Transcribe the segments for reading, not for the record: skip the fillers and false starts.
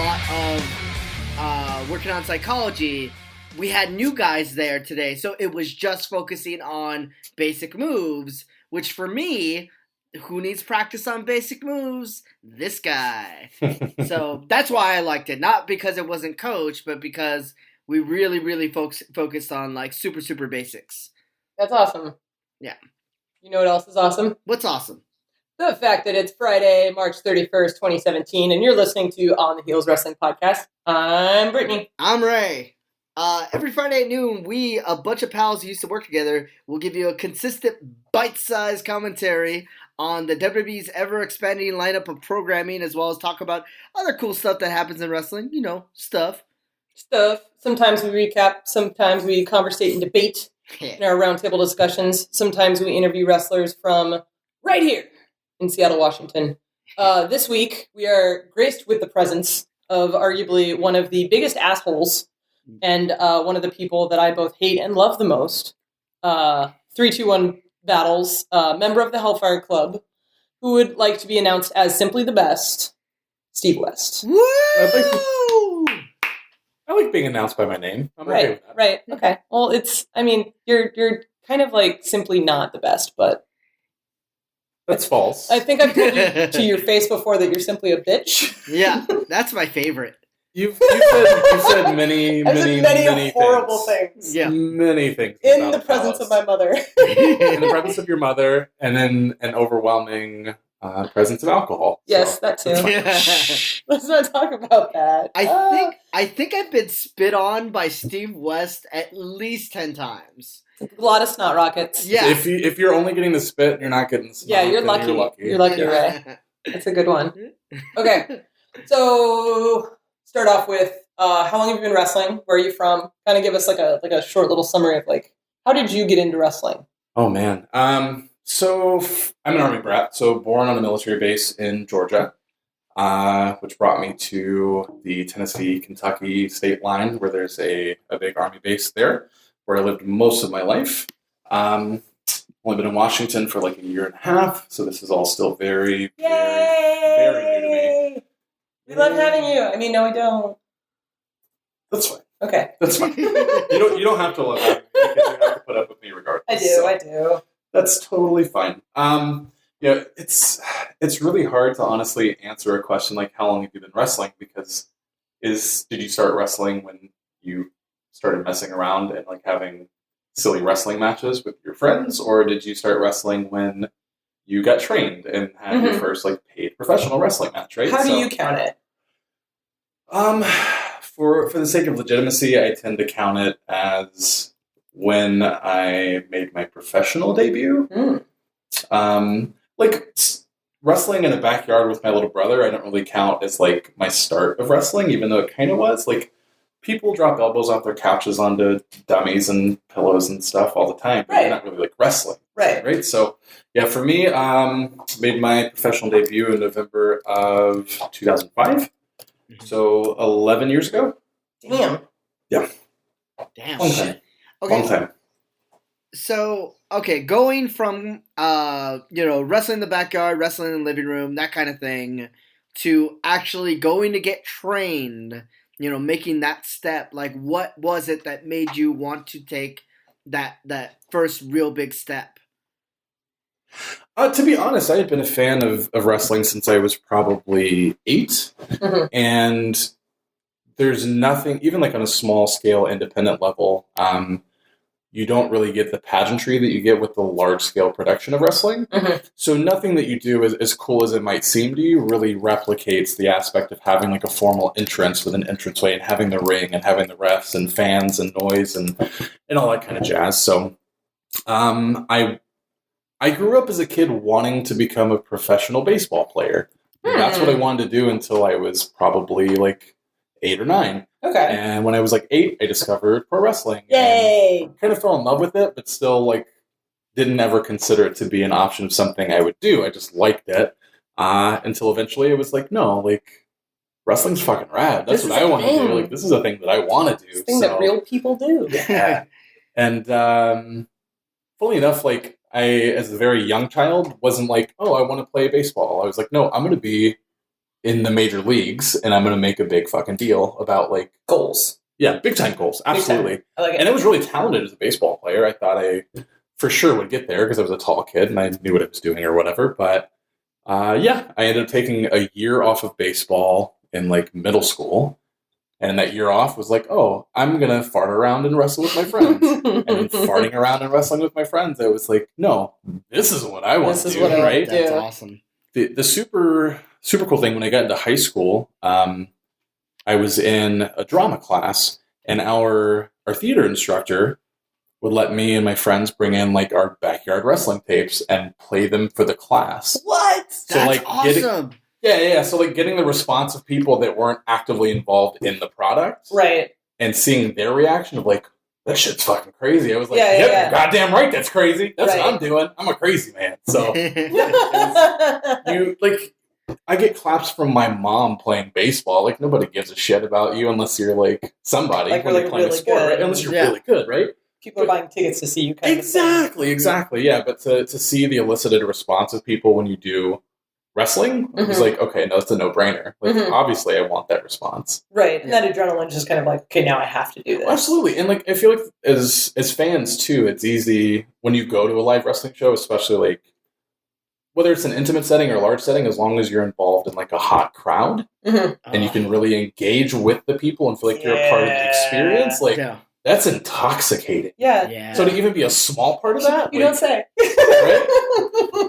lot of working on psychology, we had new guys there today, so it was just focusing on basic moves, which for me, who needs practice on basic moves? This guy. So that's why I liked it. Not because it wasn't coach, but because we really focused on like super basics. That's awesome. Yeah. You know what else is awesome? What's awesome? The fact that it's Friday, March 31st, 2017, and you're listening to On the Heels Wrestling Podcast. I'm Brittany. I'm Ray. Every Friday at noon, we, a bunch of pals who used to work together, will give you a consistent bite-sized commentary on the WWE's ever-expanding lineup of programming, as well as talk about other cool stuff that happens in wrestling. You know, stuff. Sometimes we recap. Sometimes we conversate and debate in our roundtable discussions. Sometimes we interview wrestlers from right here in Seattle, Washington. This week, we are graced with the presence of arguably one of the biggest assholes and one of the people that I both hate and love the most. 3-2-1 Battles, member of the Hellfire Club, who would like to be announced as simply the best, Steve West. Woo! I like being announced by my name. I'm okay with that. Right. Okay. Well, you're kind of like simply not the best, but that's false. I think I've told you to your face before that you're simply a bitch. Yeah, that's my favorite. You've said many horrible things. Yeah, many things in the presence of my mother. In the presence of your mother, and then an overwhelming presence of alcohol. Yes, so, that too. Let's not talk about that. I think I've been spit on by Steve West at least 10 times. A lot of snot rockets. Yeah. If you're only getting the spit, you're not getting the snot. Yeah, you're lucky. You're lucky, Ray. That's a good one. Okay, so start off with how long have you been wrestling? Where are you from? Kind of give us like a short little summary of like how did you get into wrestling? Oh man. So I'm an Army brat. So born on a military base in Georgia, which brought me to the Tennessee-Kentucky state line, where there's a big Army base there, where I lived most of my life. Only been in Washington for like a year and a half, so this is all still very new to me. We love having you. I mean, no, we don't. That's fine. Okay. That's fine. You don't have to love me because you have to put up with me regardless. I do. That's totally fine. It's really hard to honestly answer a question like how long have you been wrestling, because did you start wrestling when you started messing around and like having silly wrestling matches with your friends, or did you start wrestling when you got trained and had your first like paid professional wrestling match, right? How do you count it? For the sake of legitimacy, I tend to count it as when I made my professional debut. Like wrestling in a backyard with my little brother, I don't really count as like my start of wrestling, even though it kind of was. Like people drop elbows off their couches onto dummies and pillows and stuff all the time, but they're not really like wrestling. Right. So yeah, for me, made my professional debut in November of 2005. So 11 years ago. Damn. Yeah. Damn. Long time. Okay. Long time. So, okay, going from, wrestling in the backyard, wrestling in the living room, that kind of thing, to actually going to get trained, making that step, like, what was it that made you want to take that first real big step? To be honest, I had been a fan of wrestling since I was probably 8, and there's nothing, even like on a small scale independent level, you don't really get the pageantry that you get with the large scale production of wrestling. So nothing that you do, as cool as it might seem to you, really replicates the aspect of having like a formal entrance with an entranceway and having the ring and having the refs and fans and noise and all that kind of jazz. So I grew up as a kid wanting to become a professional baseball player. That's what I wanted to do until I was probably like 8 or 9. Okay. And when I was like 8, I discovered pro wrestling. Yay! And kind of fell in love with it, but still like didn't ever consider it to be an option of something I would do. I just liked it until eventually it was like, no, like wrestling's fucking rad. That's what I want to do. Like this is a thing that I want to do. This thing that real people do. Yeah. And fully enough, like I, as a very young child, wasn't like, oh, I want to play baseball. I was like, no, I'm going to be in the major leagues, and I'm going to make a big fucking deal about like Goals. Yeah, big time goals, absolutely. I like it. And I was really talented as a baseball player. I thought I for sure would get there because I was a tall kid and I knew what I was doing or whatever. But I ended up taking a year off of baseball in like middle school. And that year off was like, oh, I'm going to fart around and wrestle with my friends. And then farting around and wrestling with my friends, I was like, no, this is what I want to do, right? That's awesome. The super cool thing when I got into high school, I was in a drama class, and our theater instructor would let me and my friends bring in like our backyard wrestling tapes and play them for the class. What? So that's awesome. So like getting the response of people that weren't actively involved in the product, right, and seeing their reaction of like, that shit's fucking crazy. I was like, yeah. goddamn right, that's crazy. That's what I'm doing. I'm a crazy man. So I get claps from my mom playing baseball. Like, nobody gives a shit about you unless you're like somebody like when you're playing really a sport, good. right? Unless you're really good, right? People are buying tickets to see you. Exactly. Yeah, but to see the elicited response of people when you do wrestling, it was like, okay, no, it's a no-brainer. Like, obviously, I want that response. Right, and that adrenaline just kind of like, okay, now I have to do this. Absolutely, and like I feel like as fans too, it's easy when you go to a live wrestling show, especially like whether it's an intimate setting or a large setting, as long as you're involved in like a hot crowd and you can really engage with the people and feel like you're a part of the experience, like that's intoxicating. Yeah. So to even be a small part of that, you don't say. Right?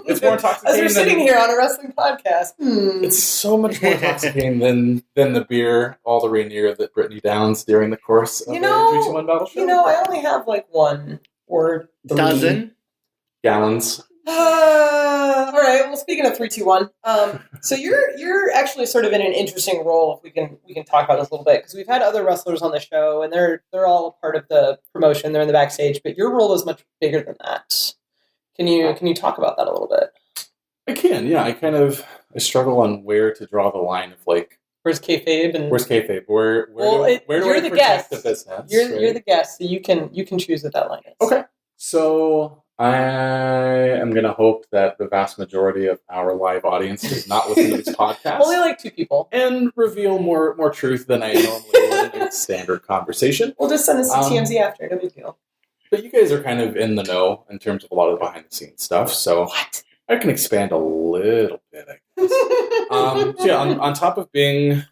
It's more intoxicating. As we're sitting here on a wrestling podcast, it's so much more intoxicating than the beer, all the Rainier that Brittany downs during the course of the 3-2-1 battle show. I only have like 1 or 3 dozen gallons. All right. Well, speaking of 3-2-1, so you're actually sort of in an interesting role. If we can talk about this a little bit, because we've had other wrestlers on the show, and they're all a part of the promotion. They're in the backstage, but your role is much bigger than that. Can you talk about that a little bit? I can. Yeah. I struggle on where to draw the line of like where's kayfabe and where's kayfabe. Where do I the protect guest. the business? You're the guest, so you can choose what that line is. Okay. So I am going to hope that the vast majority of our live audience does not listen to this podcast. Only like 2 people. And reveal more truth than I normally would in a standard conversation. We'll just send this to TMZ after. No big deal. But you guys are kind of in the know in terms of a lot of the behind-the-scenes stuff, so I can expand a little bit, I guess. So on top of being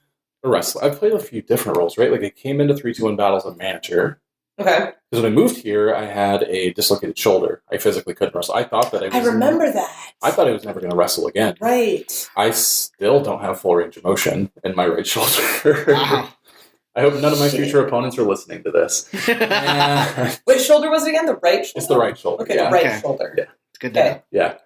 a wrestler, I've played a few different roles, right? Like, I came into 3-2-1 Battle as a manager. Okay. Because when I moved here, I had a dislocated shoulder. I physically couldn't wrestle. I thought that I remember that. I thought I was never going to wrestle again. Right. I still don't have full range of motion in my right shoulder. Wow. I hope none of my future opponents are listening to this. Which shoulder was it again? The right shoulder? It's the right shoulder. Okay, the right shoulder. Yeah. It's good to know. Yeah.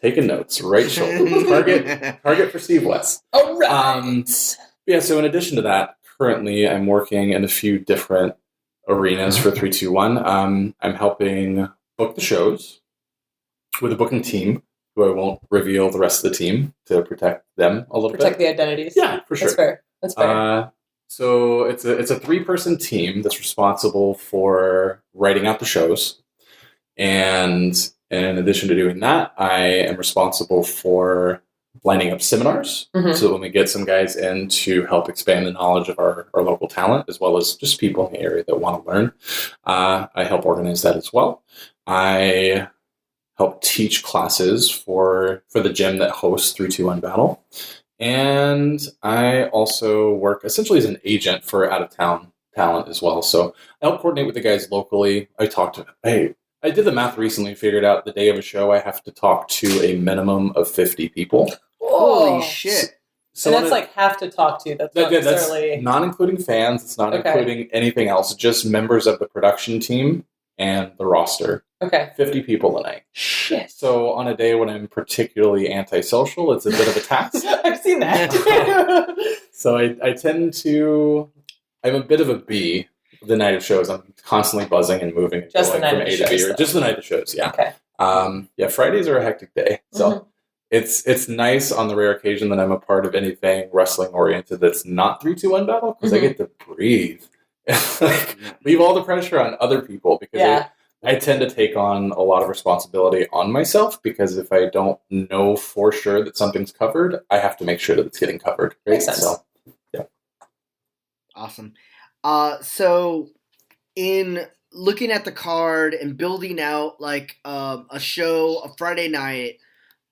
Taking notes. Right shoulder. Target for Steve West. All right. So in addition to that, currently I'm working in a few different arenas for 3-2-1. I'm helping book the shows with a booking team, who I won't reveal the rest of the team to protect them a little bit. Protect the identities. Yeah, for sure. That's fair. So it's a 3-person team that's responsible for writing out the shows. And in addition to doing that, I am responsible for lining up seminars so that when we get some guys in to help expand the knowledge of our local talent, as well as just people in the area that want to learn, I help organize that as well. I help teach classes for the gym that hosts 3-2-1 Battle. And I also work essentially as an agent for out-of-town talent as well. So I help coordinate with the guys locally. I did the math recently and figured out the day of a show I have to talk to a minimum of 50 people. Holy shit. So that's like have to talk to. That's not necessarily... That's not including fans. It's not including anything else. Just members of the production team and the roster. Okay. 50 people a night. Shit. So on a day when I'm particularly antisocial, it's a bit of a task. I've seen that. So I tend to... I'm a bit of a bee the night of shows. I'm constantly buzzing and moving and just going the night from of A shows, to B. Or though. just the night of shows, yeah. Okay. Fridays are a hectic day. So it's nice on the rare occasion that I'm a part of anything wrestling-oriented that's not 3-2-1 Battle, because I get to breathe. Leave all the pressure on other people, because I tend to take on a lot of responsibility on myself because if I don't know for sure that something's covered, I have to make sure that it's getting covered. Right? Makes sense. So, yeah. Awesome. So in looking at the card and building out like a show, a Friday night,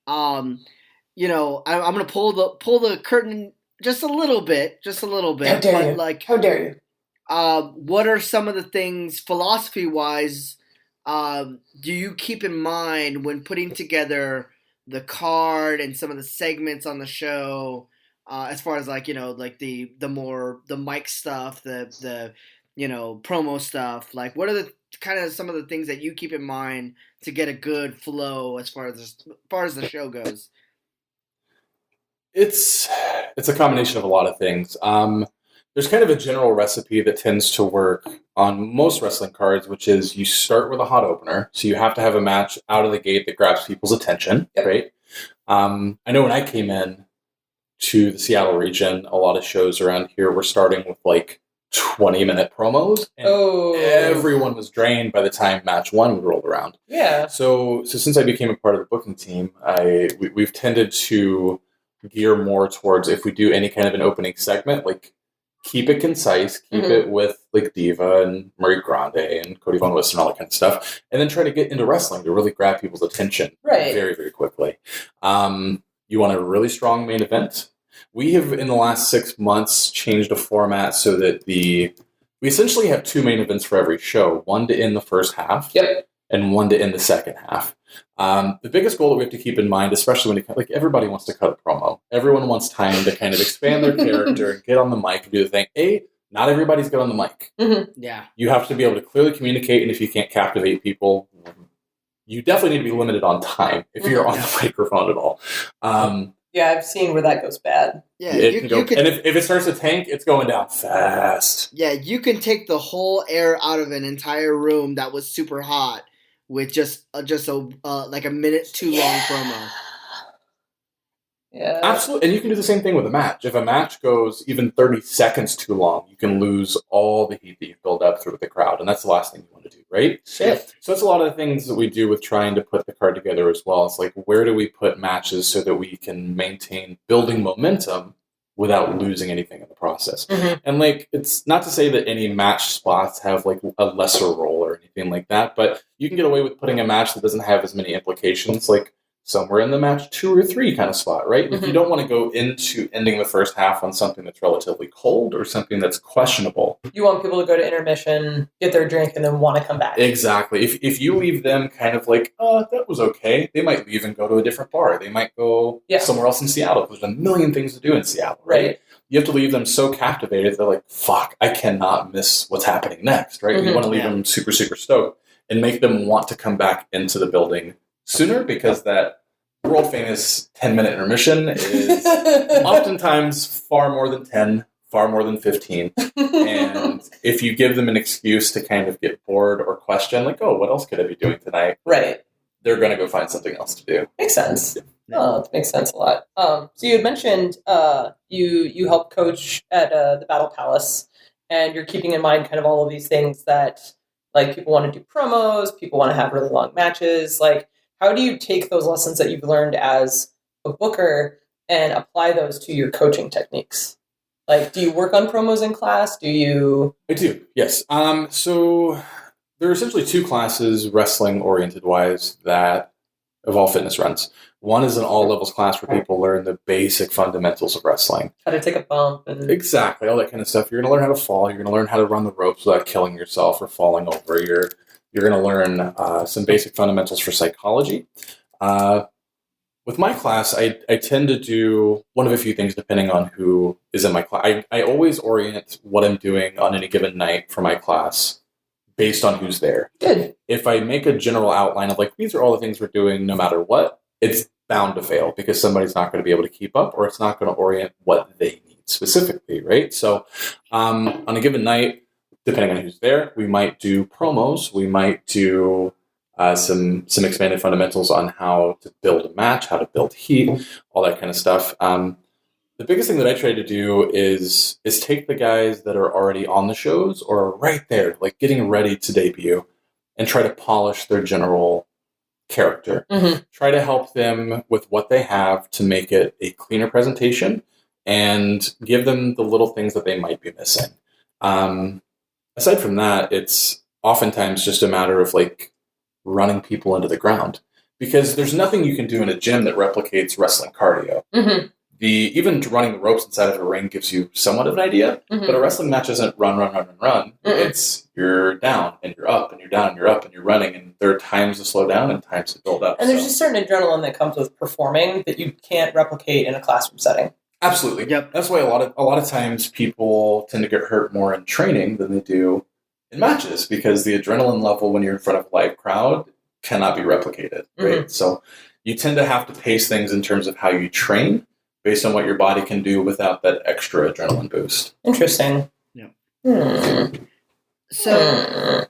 you know, I'm gonna pull the curtain just a little bit. How dare you? Like, how dare you? what are some of the things philosophy-wise do you keep in mind when putting together the card and some of the segments on the show? As far as like, you know, like the mic stuff, the you know, promo stuff. Like, what are the kind of some of the things that you keep in mind to get a good flow as far as the show goes? It's a combination of a lot of things. There's kind of a general recipe that tends to work on most wrestling cards, which is you start with a hot opener. So you have to have a match out of the gate that grabs people's attention, right? I know when I came in to the Seattle region, a lot of shows around here were starting with like 20-minute promos, and everyone was drained by the time match one would roll around. Yeah. So since I became a part of the booking team, we've tended to gear more towards, if we do any kind of an opening segment, like keep it concise, keep it with like Diva and Marie Grande and Cody Rhodes and all that kind of stuff, and then try to get into wrestling to really grab people's attention very, very quickly. You want a really strong main event. We have, in the last 6 months, changed a format so that we essentially have 2 main events for every show, one to end the first half and one to end the second half. The biggest goal that we have to keep in mind, especially when everybody wants to cut a promo. Everyone wants time to kind of expand their character and get on the mic and do the thing. Not everybody's good on the mic. Yeah. You have to be able to clearly communicate, and if you can't captivate people, you definitely need to be limited on time if you're on the microphone at all. Yeah, I've seen where that goes bad. Yeah, and if it starts to tank, it's going down fast. Yeah, you can take the whole air out of an entire room that was super hot with just like a minute too long promo. Yeah, absolutely. And you can do the same thing with a match. If a match goes even 30 seconds too long, you can lose all the heat that you've built up through the crowd, and that's the last thing you want to do, right? Shit. So that's a lot of the things that we do with trying to put the card together as well. It's like, where do we put matches so that we can maintain building momentum without losing anything in the process? And like, it's not to say that any match spots have like a lesser role or anything like that, but you can get away with putting a match that doesn't have as many implications, like somewhere in the match 2 or 3 kind of spot, right? If you don't want to go into ending the first half on something that's relatively cold or something that's questionable. You want people to go to intermission, get their drink, and then want to come back. Exactly. If you leave them kind of like, that was okay, they might leave and go to a different bar. They might go somewhere else in Seattle because there's a million things to do in Seattle, right? You have to leave them so captivated, they're like, fuck, I cannot miss what's happening next, right? You want to leave them super, super stoked and make them want to come back into the building sooner, because that world famous 10-minute intermission is oftentimes far more than 10, far more than 15. And if you give them an excuse to kind of get bored or question, like, oh, what else could I be doing tonight? Right. They're going to go find something else to do. Makes sense. Oh, that makes sense a lot. So you had mentioned you help coach at the Battle Palace, and you're keeping in mind kind of all of these things that, like, people want to do promos, people want to have really long matches. Like, how do you take those lessons that you've learned as a booker and apply those to your coaching techniques? Like, do you work on promos in class? Do you? I do, yes. So there are essentially 2 classes, wrestling-oriented wise, that Evolve Fitness runs. One is an all-levels class where people learn the basic fundamentals of wrestling. How to take a bump. Exactly, all that kind of stuff. You're going to learn how to fall. You're going to learn how to run the ropes without killing yourself or falling over. You're going to learn some basic fundamentals for psychology. With my class, I tend to do one of a few things depending on who is in my class. I always orient what I'm doing on any given night for my class based on who's there. Good. If I make a general outline of like, these are all the things we're doing no matter what, it's bound to fail because somebody's not going to be able to keep up, or it's not going to orient what they need specifically, right? So on a given night, depending on who's there, we might do promos. We might do some expanded fundamentals on how to build a match, how to build heat, all that kind of stuff. The biggest thing that I try to do is take the guys that are already on the shows or are right there, like getting ready to debut, and try to polish their general character. Try to help them with what they have to make it a cleaner presentation and give them the little things that they might be missing. Aside from that, it's oftentimes just a matter of like running people into the ground, because there's nothing you can do in a gym that replicates wrestling cardio. Even running the ropes inside of a ring gives you somewhat of an idea, but a wrestling match isn't run. It's you're down and you're up and you're down and you're up and you're running, and there are times to slow down and times to build up. And there's just certain adrenaline that comes with performing that you can't replicate in a classroom setting. Absolutely. Yep. That's why a lot of times people tend to get hurt more in training than they do in matches, because the adrenaline level when you're in front of a live crowd cannot be replicated, right? So you tend to have to pace things in terms of how you train based on what your body can do without that extra adrenaline boost. Interesting. Yeah. So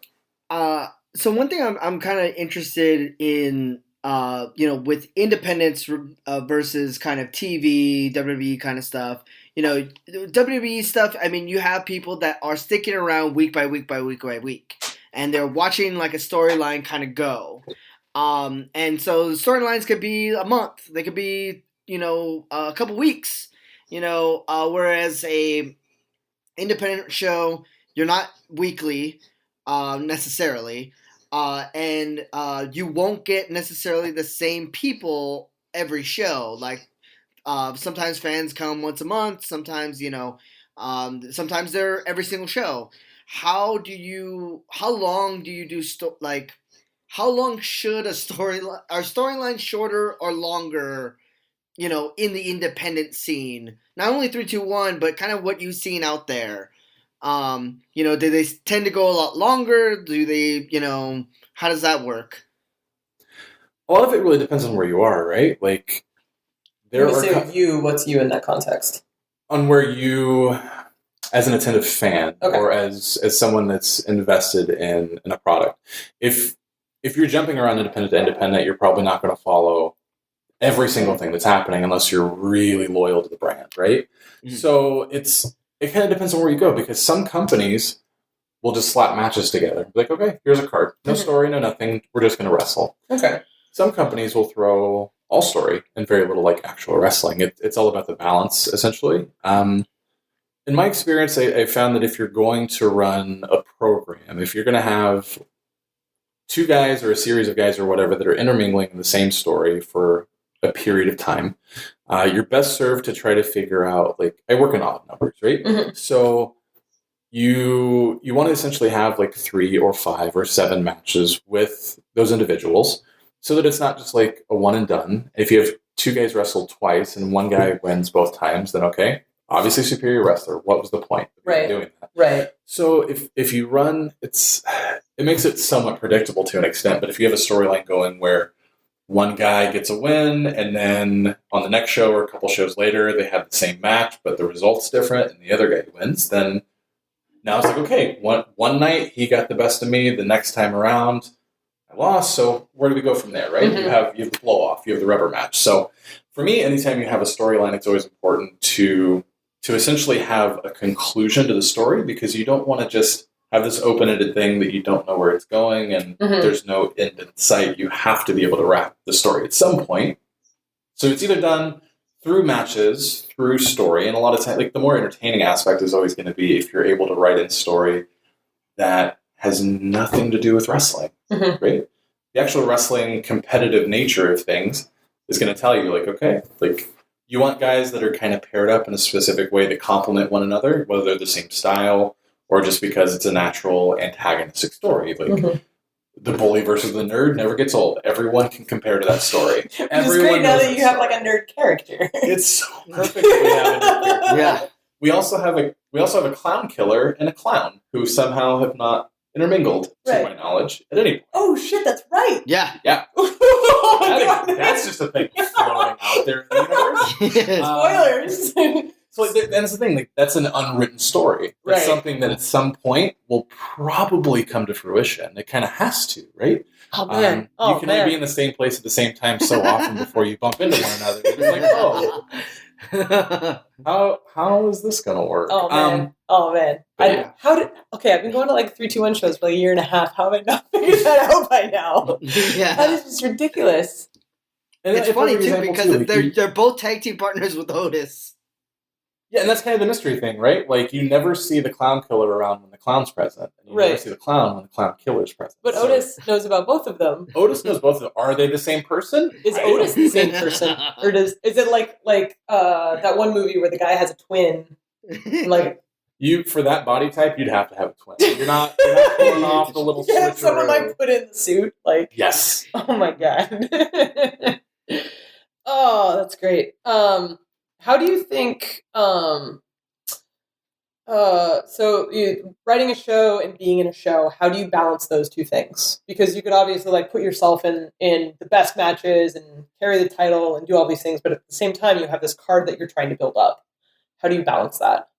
one thing I'm kind of interested in, with independence versus kind of TV, WWE kind of stuff. WWE stuff, I mean, you have people that are sticking around week by week, and they're watching like a storyline kind of go. And so the storylines could be a month. They could be, a couple weeks, whereas a independent show, you're not weekly, necessarily. And you won't get necessarily the same people every show. Like, sometimes fans come once a month. Sometimes, sometimes they're every single show. How long do you do how long should a storyline? Are storylines shorter or longer? In the independent scene, not only 3-2-1, but kind of what you've seen out there. Do they tend to go a lot longer? Do they, how does that work? A lot of it really depends on where you are, right? Like, what's you in that context? On where you, as an attentive fan, or as someone that's invested in a product. If you're jumping around independent to independent, you're probably not going to follow every single thing that's happening unless you're really loyal to the brand, right? So it kind of depends on where you go, because some companies will just slap matches together. Like, okay, here's a card. No story, no nothing. We're just going to wrestle. Okay. Some companies will throw all story and very little like actual wrestling. It's all about the balance, essentially. In my experience, I found that if you're going to run a program, if you're going to have two guys or a series of guys or whatever that are intermingling in the same story for a period of time, you're best served to try to figure out, like, I work in odd numbers, right? So you want to essentially have like 3 or 5 or 7 matches with those individuals, so that it's not just like a one and done. If you have 2 guys wrestle twice and one guy wins both times, then okay, obviously superior wrestler. What was the point of doing that? Right. So if you run, it makes it somewhat predictable to an extent. But if you have a storyline going where one guy gets a win, and then on the next show or a couple shows later, they have the same match, but the result's different, and the other guy wins, then now it's like, okay, one night he got the best of me, the next time around I lost, so where do we go from there, right? You have the blow-off, you have the rubber match. So for me, anytime you have a storyline, it's always important to essentially have a conclusion to the story, because you don't want to just have this open-ended thing that you don't know where it's going, and there's no end in sight. You have to be able to wrap the story at some point. So it's either done through matches, through story, and a lot of times, like, the more entertaining aspect is always going to be if you're able to write in story that has nothing to do with wrestling, right? The actual wrestling competitive nature of things is going to tell you, like, okay, like, you want guys that are kind of paired up in a specific way to complement one another, whether they're the same style or just because it's a natural antagonistic story. Like, the bully versus the nerd never gets old. Everyone can compare to that story. It's great now that you have like a nerd character. It's so perfect that we have a nerd character. Yeah. We also have a clown killer and a clown who somehow have not intermingled, to my knowledge, at any point. Oh shit, that's right. Yeah. Yeah. Oh my God. That's just a thing flowing out there in the universe. Spoilers. So that's the thing. Like, that's an unwritten story. That's something that at some point will probably come to fruition. It kind of has to, right? Oh man! You can only be in the same place at the same time so often before you bump into one another. It's like, How is this gonna work? Oh man. Yeah. I've been going to like 3-2-1 shows for like a year and a half. How have I not figured that out by now? Yeah. That is just ridiculous. And It's funny too because like, they're both tag team partners with Otis. Yeah, and that's kind of the mystery thing, right? Like, you never see the clown killer around when the clown's present. And you never see the clown when the clown killer's present. But Otis knows about both of them. Otis knows both of them. Are they the same person? Is Otis the same person? Or is it like that one movie where the guy has a twin? Like, for that body type, you'd have to have a twin. You're not pulling off the little switcheroo. Have someone like put in the suit. Like, yes. Oh my god. Oh, that's great. How do you think, so writing a show and being in a show, how do you balance those two things? Because you could obviously like put yourself in the best matches and carry the title and do all these things, but at the same time, you have this card that you're trying to build up. How do you balance that?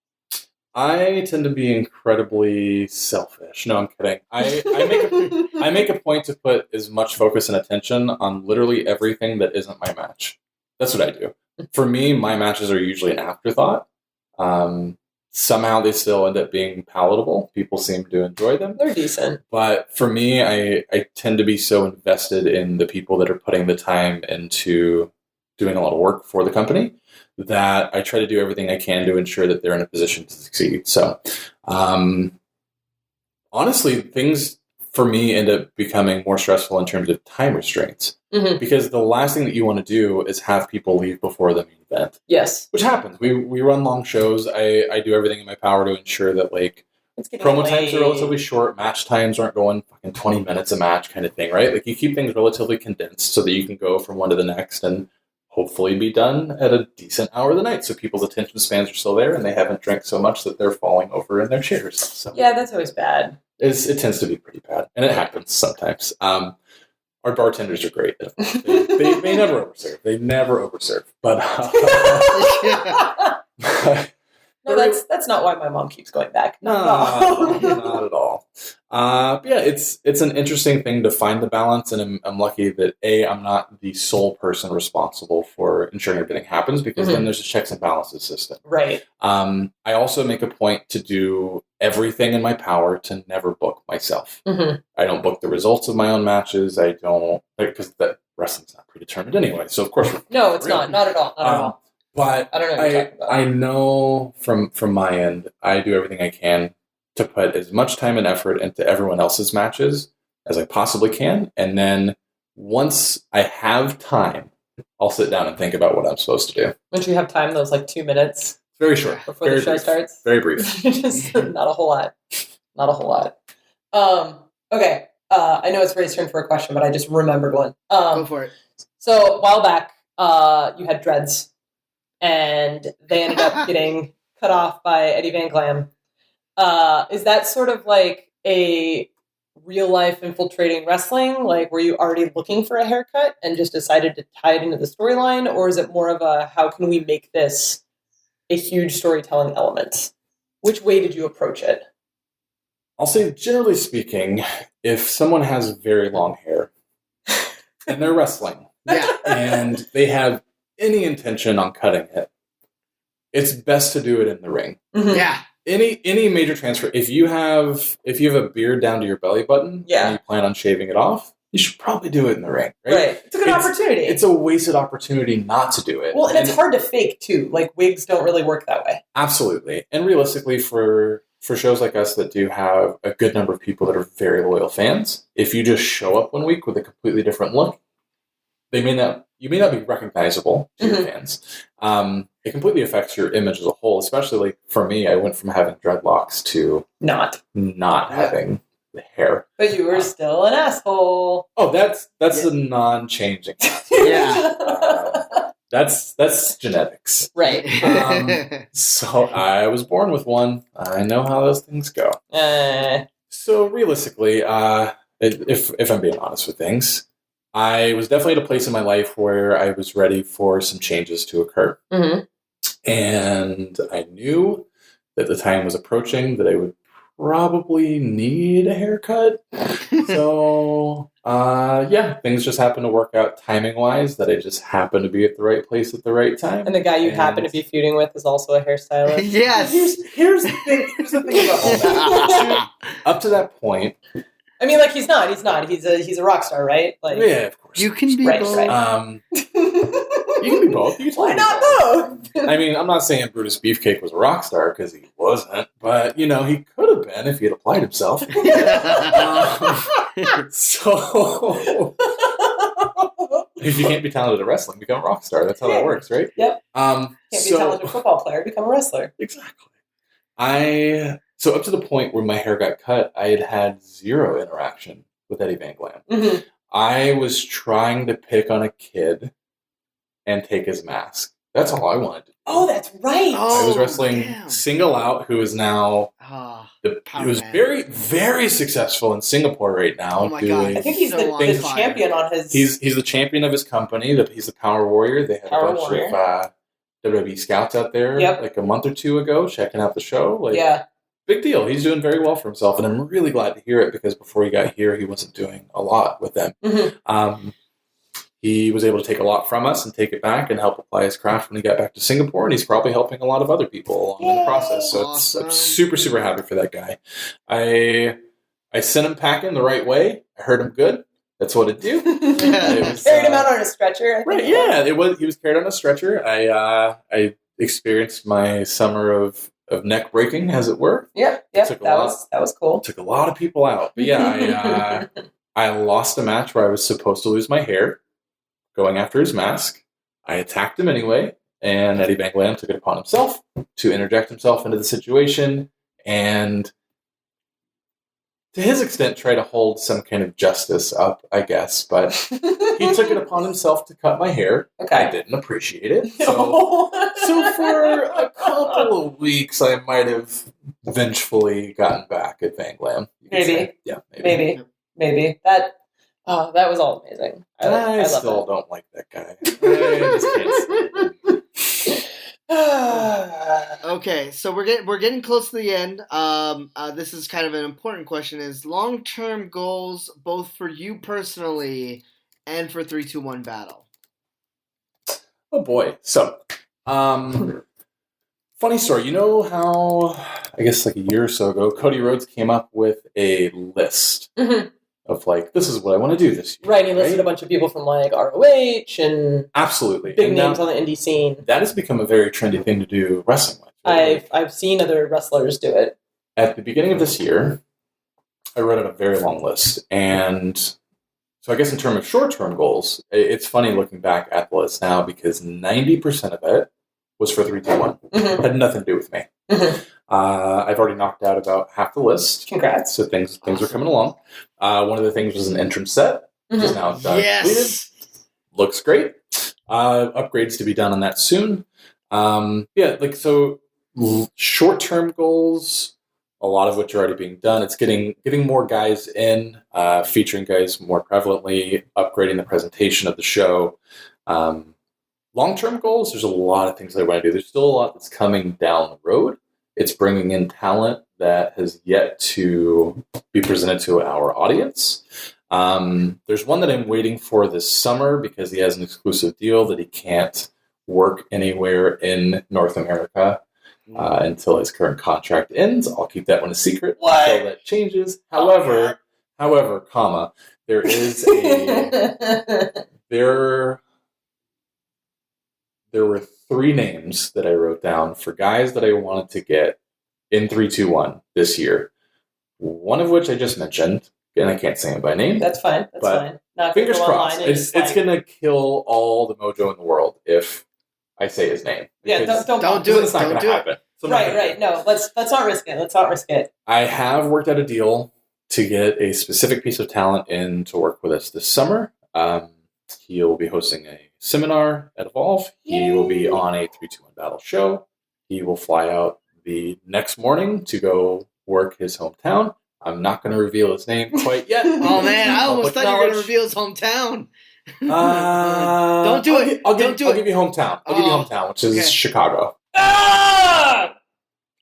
I tend to be incredibly selfish. No, I'm kidding. I make a point to put as much focus and attention on literally everything that isn't my match. That's what I do. For me, my matches are usually an afterthought. Somehow they still end up being palatable. People seem to enjoy them. They're decent. But for me, I tend to be so invested in the people that are putting the time into doing a lot of work for the company that I try to do everything I can to ensure that they're in a position to succeed. So, honestly, things for me end up becoming more stressful in terms of time restraints. Mm-hmm. Because the last thing that you want to do is have people leave before the main event. Yes. Which happens. We run long shows. I do everything in my power to ensure that, like, promo times are relatively short. Match times aren't going fucking 20 minutes a match kind of thing, right? Like, you keep things relatively condensed so that you can go from one to the next and hopefully be done at a decent hour of the night so people's attention spans are still there and they haven't drank so much that they're falling over in their chairs. So yeah, that's always bad. It tends to be pretty bad, and it happens sometimes. Our bartenders are great. They never overserve. They never overserve. But no, that's not why my mom keeps going back. Not at all. But yeah, it's an interesting thing to find the balance, and I'm lucky that I'm not the sole person responsible for ensuring everything happens, because then there's a checks and balances system. Right. I also make a point to do everything in my power to never book myself. Mm-hmm. I don't book the results of my own matches. I don't, because that wrestling's not predetermined anyway. So of course, no, it's not at all. Not at all. But I don't know what you're talking about. I know from my end, I do everything I can to put as much time and effort into everyone else's matches as I possibly can. And then once I have time, I'll sit down and think about what I'm supposed to do. Once you have time, those like 2 minutes. Very short. Before the show starts? Very brief. Just not a whole lot. Not a whole lot. Okay. I know it's Ray's turn for a question, but I just remembered one. Go for it. So a while back, you had dreads. And they ended up getting cut off by Eddie Van Glam. Is that sort of like a real life infiltrating wrestling? Like, were you already looking for a haircut and just decided to tie it into the storyline? Or is it more of a, how can we make this a huge storytelling element? Which way did you approach it? I'll say, generally speaking, if someone has very long hair and they're wrestling and they have any intention on cutting it, it's best to do it in the ring. Mm-hmm. Yeah. Any major transfer, if you have a beard down to your belly button and you plan on shaving it off, you should probably do it in the ring. Right. It's a good opportunity. It's a wasted opportunity not to do it. Well, and it's hard to fake too. Like, wigs don't really work that way. Absolutely. And realistically, for shows like us that do have a good number of people that are very loyal fans, if you just show up one week with a completely different look, you may not be recognizable to your fans. It completely affects your image as a whole, especially like for me, I went from having dreadlocks to not having the hair. But you were still an asshole. Oh, that's a non-changing. That's genetics. Right. So I was born with one. I know how those things go. So realistically, if I'm being honest with things, I was definitely at a place in my life where I was ready for some changes to occur. Mm-hmm. And I knew that the time was approaching that I would probably need a haircut. So, things just happen to work out timing-wise that I just happen to be at the right place at the right time. And the guy you happen to be feuding with is also a hairstylist. Yes. Here's the thing. Here's the thing about all that. Up to that point, I mean, like he's not. He's a rock star, right? Like, yeah, of course. You can be both. Right. You can be both. You can Why not both? I mean, I'm not saying Brutus Beefcake was a rock star because he wasn't, but he could have been if he had applied himself. So, if you can't be talented at wrestling, become a rock star. That's how that works, right? Yep. Can't be a talented football player, become a wrestler. Exactly. So up to the point where my hair got cut, I had zero interaction with Eddie Van Glam. Mm-hmm. I was trying to pick on a kid and take his mask. That's all I wanted. Oh, that's right. I was wrestling Single Out, who is now he was very, very successful in Singapore right now. Oh my God. I think he's the champion on his. He's the champion of his company. He's the Power Warrior. They had a bunch of WWE scouts out there like a month or two ago checking out the show. Big deal. He's doing very well for himself, and I'm really glad to hear it because before he got here, he wasn't doing a lot with them. Mm-hmm. He was able to take a lot from us and take it back and help apply his craft when he got back to Singapore, and he's probably helping a lot of other people along in the process. So I'm super, super happy for that guy. I sent him packing the right way. I heard him good. That's what it do. Carried him out on a stretcher. Right? Yeah, it was. He was carried on a stretcher. I experienced my summer of neck breaking, as it were. Yep. That was cool. Took a lot of people out, but yeah, I lost a match where I was supposed to lose my hair, going after his mask. I attacked him anyway, and Eddie Van Glam took it upon himself to interject himself into the situation and, to his extent, try to hold some kind of justice up, I guess. But he took it upon himself to cut my hair. Okay. I didn't appreciate it. So for a couple of weeks, I might have vengefully gotten back at Van Glam. Maybe. Yeah, maybe. That was all amazing. I still don't like that guy. I just can't stand him. Okay, so we're getting close to the end. This is kind of an important question: is long-term goals both for you personally and for 3-2-1 Battle? Oh boy! So, funny story. You know how I guess like a year or so ago, Cody Rhodes came up with a list of like, this is what I want to do this year. Right, he listed a bunch of people from like ROH and absolutely big names on the indie scene. That has become a very trendy thing to do wrestling with. Right? I've seen other wrestlers do it. At the beginning of this year, I wrote out a very long list, and so I guess in terms of short-term goals, it's funny looking back at the list now because 90% of it was for 3-2-1. It had nothing to do with me. I've already knocked out about half the list. Congrats. So things are coming along. One of the things was an entrance set, which is now completed. Looks great. Upgrades to be done on that soon. Short-term goals, a lot of which are already being done. It's getting more guys in, featuring guys more prevalently, upgrading the presentation of the show. Long-term goals, there's a lot of things that I want to do. There's still a lot that's coming down the road. It's bringing in talent that has yet to be presented to our audience. There's one that I'm waiting for this summer because he has an exclusive deal that he can't work anywhere in North America until his current contract ends. I'll keep that one a secret until that changes. However, there is there were 3 names that I wrote down for guys that I wanted to get in 3-2-1 this year. One of which I just mentioned, and I can't say him by name. That's fine. That's fine. Not fingers crossed. It's going to kill all the mojo in the world if I say his name. Yeah, don't do it. It's not going to happen. Right. No, let's not risk it. I have worked out a deal to get a specific piece of talent in to work with us this summer. He'll be hosting a seminar at Evolve. He will be on a 3-2-1 Battle show. He will fly out the next morning to go work his hometown. I'm not going to reveal his name quite yet. Oh man, I almost thought you were going to reveal his hometown. Don't do it. I'll give you hometown. I'll give you hometown, which is Chicago.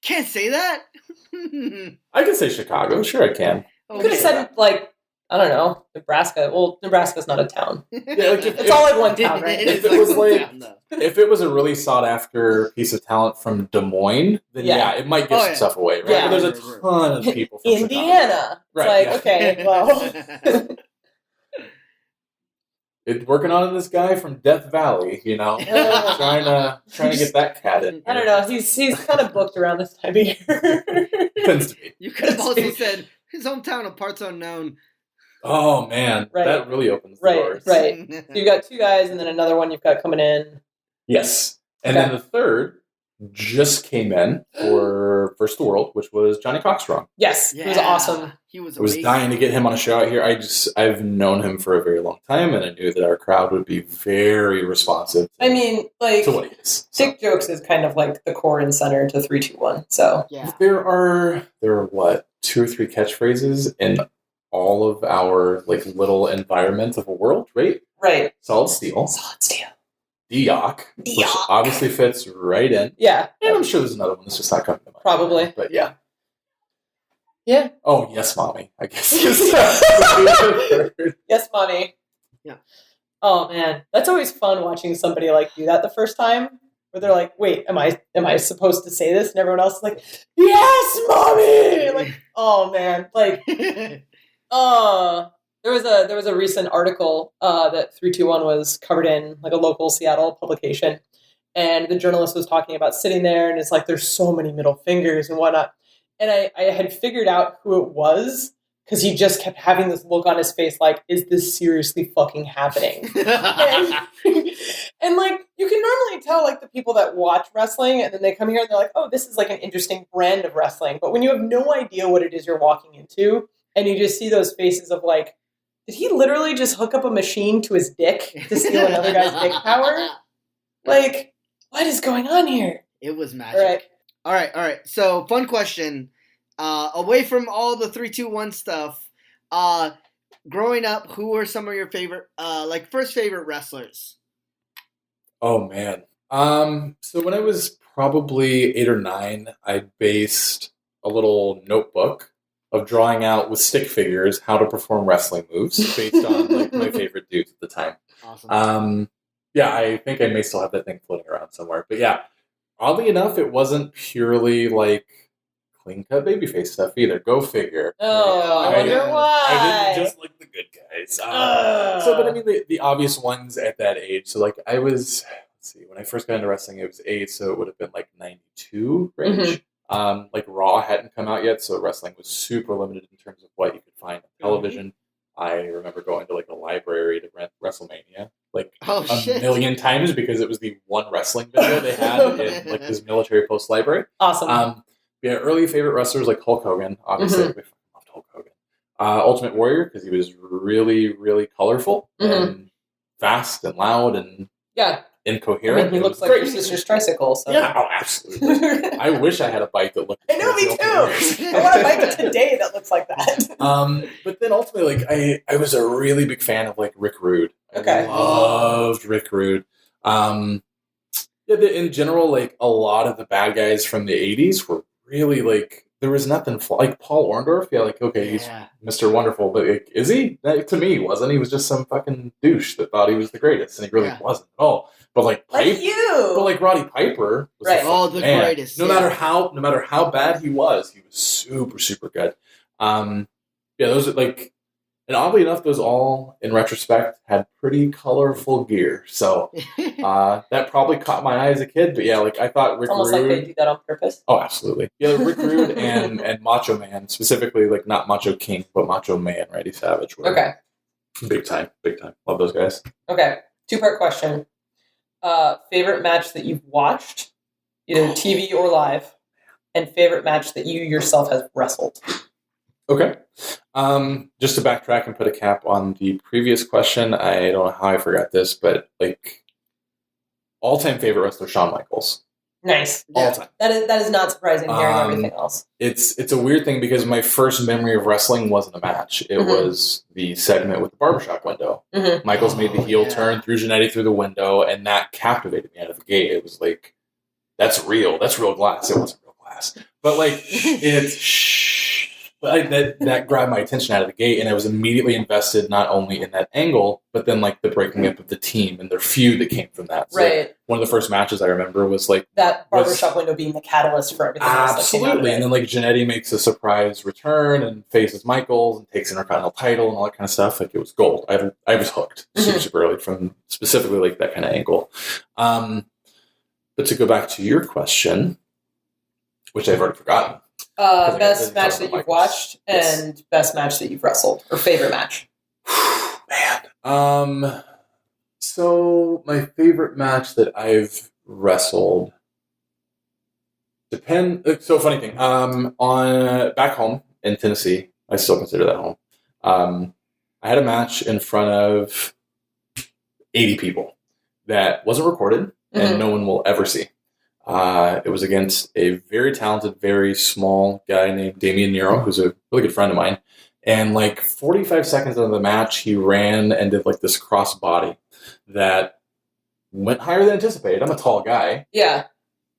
Can't say that. I can say Chicago. Sure, I can. You could have said, like, I don't know, Nebraska. Well, Nebraska's not a town. Yeah, like it's all like one town, right? If it was a really sought after piece of talent from Des Moines, then it might give some stuff away, right? Yeah. But there's a ton of people from Indiana. Chicago. It's okay, well. It's working on this guy from Death Valley, trying to get that cat in. I don't know. He's kind of booked around this time of year. Tends to be. You could have also said his hometown of parts unknown. Oh man, that really opens the doors. Right. So you've got 2 guys, and then another one you've got coming in. Yes, and then the third just came in for First the World, which was Johnny Cockstrong. Yes, he was awesome. He was. I was dying to get him on a show out here. I've known him for a very long time, and I knew that our crowd would be very responsive. To what he is. Dick jokes is kind of like the core and center to 3-2-1. So there are what 2 or 3 catchphrases in all of our like little environment of a world, right? Right. Solid Steel. Deoc. Which obviously fits right in. Yeah. And I'm sure there's another one that's just not coming to mind. Probably. But yeah. Yeah. Oh, yes, mommy. I guess. Yes, mommy. Yeah. Oh man, that's always fun watching somebody like do that the first time, where they're like, "Wait, am I supposed to say this?" And everyone else is like, "Yes, mommy!" Like, oh man, like, there was a recent article that 3-2-1 was covered in like a local Seattle publication, and the journalist was talking about sitting there, and it's like there's so many middle fingers and whatnot. And I had figured out who it was because he just kept having this look on his face like, is this seriously fucking happening? and like, you can normally tell like the people that watch wrestling and then they come here and they're like, oh, this is like an interesting brand of wrestling. But when you have no idea what it is you're walking into and you just see those faces of like, did he literally just hook up a machine to his dick to steal another guy's dick power? Like, what is going on here? It was magic. All right. So, fun question. Away from all the 3-2-1 stuff, growing up, who were some of your favorite, first favorite wrestlers? Oh man. So when I was probably 8 or 9, I based a little notebook of drawing out with stick figures how to perform wrestling moves based on like my favorite dudes at the time. Awesome. Yeah, I think I may still have that thing floating around somewhere. But yeah, oddly enough, it wasn't purely like clean-cut babyface stuff either. Go figure. Oh, I wonder why. I didn't just like the good guys. But I mean, the obvious ones at that age. So like I was, let's see, when I first got into wrestling, it was 8, so it would have been like 92 range. Like Raw hadn't come out yet, so wrestling was super limited in terms of what you could find on television. I remember going to like a library to rent WrestleMania like a million times because it was the one wrestling video they had in like this military post library. Awesome. Yeah, early favorite wrestlers like Hulk Hogan. Obviously, we loved Hulk Hogan. Ultimate Warrior because he was really, really colorful and fast and loud and incoherent. I mean, he looks like your sister's tricycle. So. Yeah, oh, absolutely. I wish I had a bike that looked. I know, me too. I want a bike today that looks like that. But then ultimately, like I was a really big fan of like Rick Rude. I loved Rick Rude. In general, like a lot of the bad guys from the '80s were really like there was nothing like Paul Orndorff. Yeah, like okay, he's Mr. Wonderful, but like, is he? To me, he wasn't. He was just some fucking douche that thought he was the greatest, and he really wasn't at all. But like Roddy Piper was the greatest. No matter how bad he was super, super good. Those are like, and oddly enough, those all in retrospect had pretty colorful gear. So that probably caught my eye as a kid. But yeah, like I thought Rick almost Rude. Like they do that on purpose. Oh, absolutely. Yeah, Rick Rude and Macho Man, specifically like not Macho King, but Macho Man, Randy Savage. Were big time. Love those guys. Okay, 2-part question. Favorite match that you've watched, either TV or live, and favorite match that you yourself have wrestled. Okay. Just to backtrack and put a cap on the previous question, I don't know how I forgot this, but like all-time favorite wrestler Shawn Michaels. Nice. All time. That is not surprising hearing everything else. It's a weird thing because my first memory of wrestling wasn't a match. It was the segment with the barbershop window. Michaels made the heel turn, threw Jannetty through the window, and that captivated me out of the gate. It was like, that's real. That's real glass. It wasn't real glass. But like that grabbed my attention out of the gate, and I was immediately invested not only in that angle, but then like the breaking up of the team and their feud that came from that. So, right. like, one of the first matches I remember was like that barbershop window being the catalyst for everything else. Absolutely, and then like Jannetty makes a surprise return and faces Michaels and takes Intercontinental title and all that kind of stuff. Like it was gold. I was hooked super early from specifically like that kind of angle. But to go back to your question, which I've already forgotten. Best match that you've watched and best match that you've wrestled or favorite match. Man. So my favorite match that I've wrestled so funny thing. On back home in Tennessee, I still consider that home. I had a match in front of 80 people that wasn't recorded and no one will ever see. It was against a very talented, very small guy named Damian Nero, who's a really good friend of mine. And like 45 seconds into the match, he ran and did like this cross body that went higher than anticipated. I'm a tall guy. Yeah.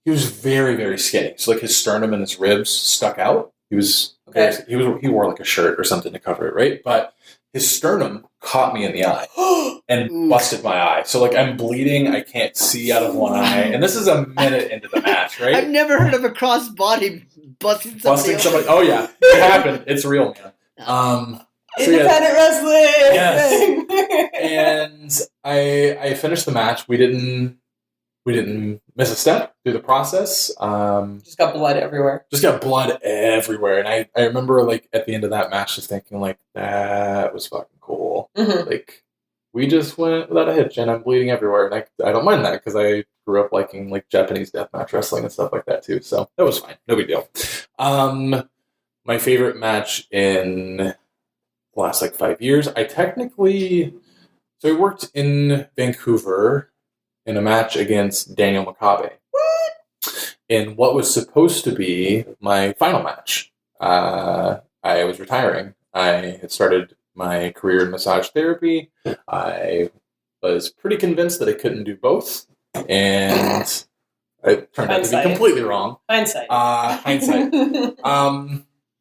He was very, very skinny. So like his sternum and his ribs stuck out. He wore like a shirt or something to cover it, right? But his sternum caught me in the eye and busted my eye. So like I'm bleeding, I can't see out of one eye. And this is a minute into the match, right? I've never heard of a cross body busting somebody. Oh yeah, it happened. It's real, man. Independent wrestling. Yes. And I finished the match. We didn't miss a step through the process. Just got blood everywhere. And I remember like at the end of that match just thinking like that was fucking cool. Like we just went without a hitch and I'm bleeding everywhere. And I don't mind that because I grew up liking like Japanese deathmatch wrestling and stuff like that too. So that was fine. No big deal. My favorite match in the last like 5 years, I worked in Vancouver in a match against Daniel Makabe. What? In what was supposed to be my final match. I was retiring. I had started my career in massage therapy. I was pretty convinced that I couldn't do both. And it turned out to be completely wrong. Hindsight.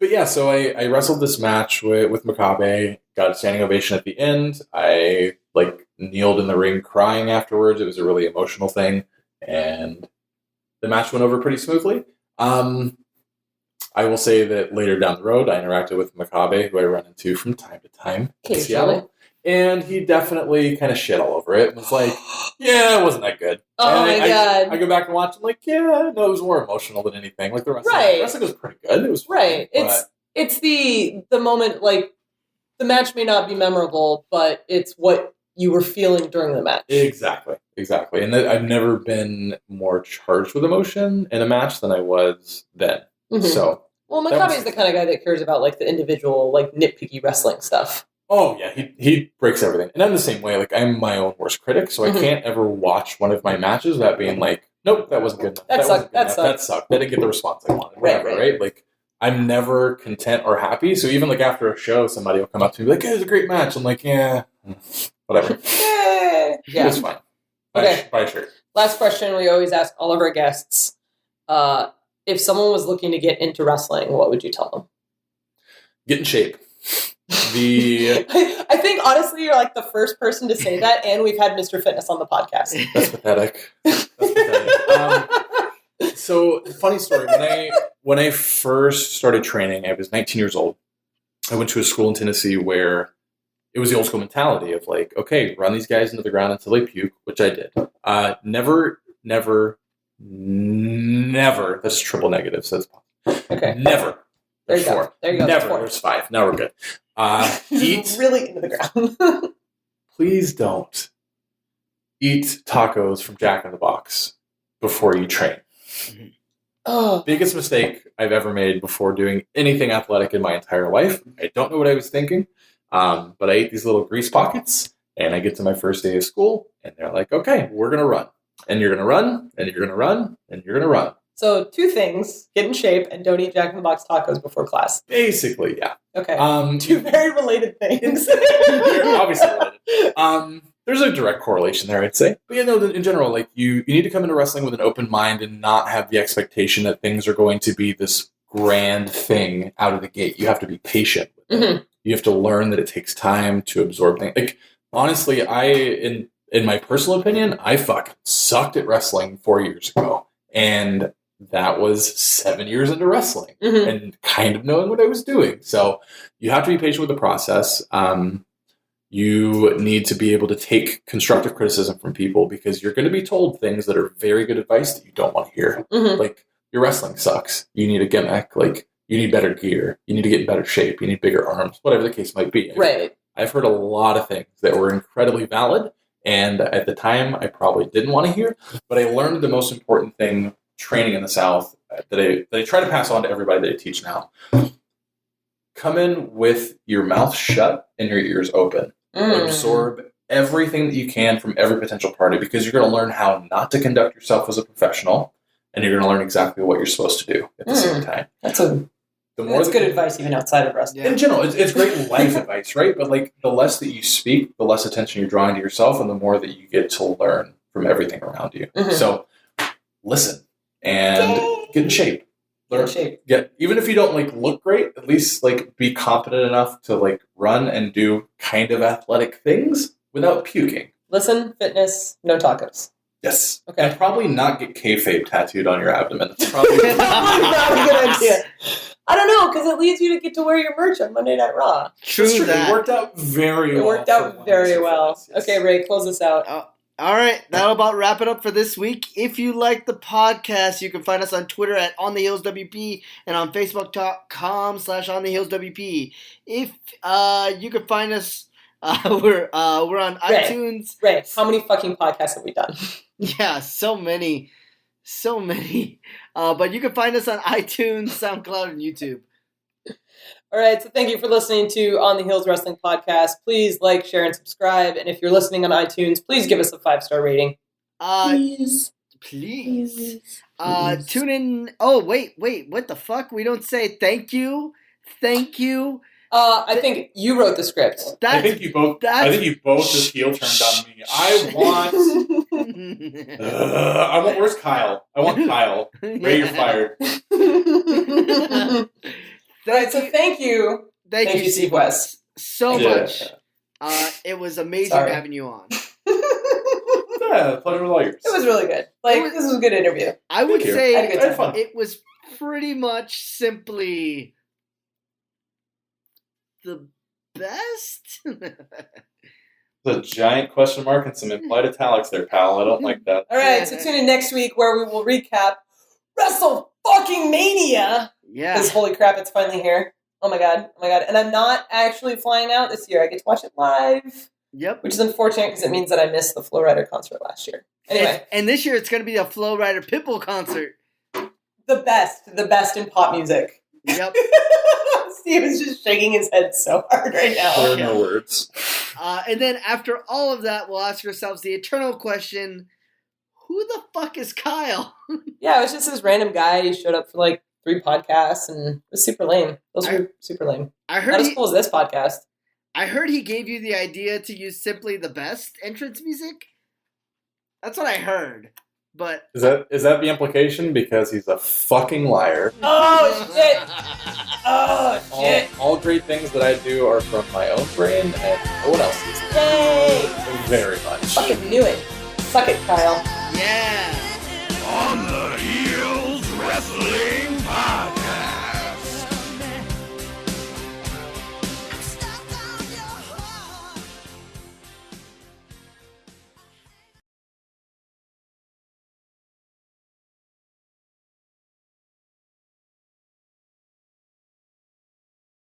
But yeah, so I wrestled this match with Makabe, got a standing ovation at the end. I like kneeled in the ring crying afterwards. It was a really emotional thing, and the match went over pretty smoothly. I will say that later down the road, I interacted with Makabe, who I run into from time to time in Seattle, and he definitely kind of shit all over it and was like, yeah, it wasn't that good. Oh my God. I go back and watch, I'm like, yeah, no, it was more emotional than anything. Like the wrestling was pretty good. It was right. It's the moment, like, the match may not be memorable, but it's what you were feeling during the match. Exactly. And I've never been more charged with emotion in a match than I was then. So, well, Makabe is the kind of guy that cares about like the individual, like nitpicky wrestling stuff. Oh yeah, he breaks everything, and I'm the same way. Like I'm my own worst critic, so I can't ever watch one of my matches without being like, nope, that wasn't good enough. That sucked. That didn't get the response I wanted. Whatever, right? Like I'm never content or happy. So even like after a show, somebody will come up to me like, "Hey, it was a great match." I'm like, yeah, whatever. Yeah, it's fine. Okay. Buy a shirt. Last question we always ask all of our guests: if someone was looking to get into wrestling, what would you tell them? Get in shape. I think honestly you're like the first person to say that, and we've had Mr. Fitness on the podcast. That's pathetic. So funny story. When I first started training, I was 19 years old. I went to a school in Tennessee where it was the old school mentality of like, okay, run these guys into the ground until they puke, which I did. Never. That's triple negative. So okay. Never. There you go. Never. There's 5. Now we're good. Eat really into the ground. Please don't eat tacos from Jack in the Box before you train. Oh. Biggest mistake I've ever made before doing anything athletic in my entire life. I don't know what I was thinking, but I ate these little grease pockets, and I get to my first day of school, and they're like, okay, we're going to run. And you're going to run, and you're going to run, and you're going to run. So 2 things: get in shape and don't eat Jack in the Box tacos before class. Basically, yeah. Okay. 2 very related things. They're obviously related. There's a direct correlation there, I'd say. But yeah, no, in general, like you need to come into wrestling with an open mind and not have the expectation that things are going to be this grand thing out of the gate. You have to be patient with it. You have to learn that it takes time to absorb things. Like, honestly, in my personal opinion, I fucking sucked at wrestling 4 years ago. And that was 7 years into wrestling and kind of knowing what I was doing. So you have to be patient with the process. You need to be able to take constructive criticism from people because you're going to be told things that are very good advice that you don't want to hear. Like, your wrestling sucks. You need a gimmick. Like, you need better gear. You need to get in better shape. You need bigger arms, whatever the case might be. Right. I've heard a lot of things that were incredibly valid. And at the time, I probably didn't want to hear. But I learned the most important thing training in the South that I try to pass on to everybody that I teach now. Come in with your mouth shut and your ears open. Absorb everything that you can from every potential party because you're going to learn how not to conduct yourself as a professional, and you're going to learn exactly what you're supposed to do at the same time. That's good advice even outside of wrestling. In general, it's great life advice, right? But like, the less that you speak, the less attention you're drawing to yourself, and the more that you get to learn from everything around you. So listen and get in shape. Learn, even if you don't like look great, at least like be competent enough to like run and do kind of athletic things without puking. Listen, fitness, no tacos. Yes. Okay. And probably not get kayfabe tattooed on your abdomen. That's probably not a good idea. I don't know, because it leads you to get to wear your merch on Monday Night Raw. True that. It worked out very well. It worked out very well. Yes. Okay, Ray, close this out. All right, that'll about wrap it up for this week. If you like the podcast, you can find us on Twitter at OnTheHeelsWP and on Facebook.com/OnTheHeelsWP. If you can find us, we're on iTunes. Ray, how many fucking podcasts have we done? Yeah, so many. But you can find us on iTunes, SoundCloud, and YouTube. All right, so thank you for listening to On the Heels Wrestling Podcast. Please like, share, and subscribe. And if you're listening on iTunes, please give us a 5-star rating. Please. Tune in. Oh, wait. What the fuck? We don't say thank you. I think you wrote the script. I think you both just heel turned on me. I want. Where's Kyle? I want Kyle. Ray, you're fired. Right, so thank you. Thank you, Steve West. So much. It was amazing having you on. Yeah, pleasure was all yours. It was really good. This was a good interview. I would say I had a good time. It was pretty much simply the best. The giant question mark and some implied italics there, pal. I don't like that. All right, so tune in next week where we will recap Wrestle fucking Mania. Yeah. Because holy crap, it's finally here. Oh my god. And I'm not actually flying out this year. I get to watch it live. Yep. Which is unfortunate because it means that I missed the Flow Rider concert last year. Anyway. And this year it's going to be a Flow Rider Pitbull concert. The best in pop music. Yep. Steve is just shaking his head so hard right now. There are no words. And then after all of that, we'll ask ourselves the eternal question, who the fuck is Kyle? Yeah, it was just this random guy. He showed up for 3 podcasts and it was super lame. Those were super lame. Not as cool as this podcast. I heard he gave you the idea to use Simply the Best entrance music. That's what I heard. But is that the implication? Because he's a fucking liar. Oh shit! Oh shit! All great things that I do are from my own brain, and no one else's. Yay! Very much. Fucking knew it. Suck it, Kyle. Yeah. On the Heels Wrestling Podcast.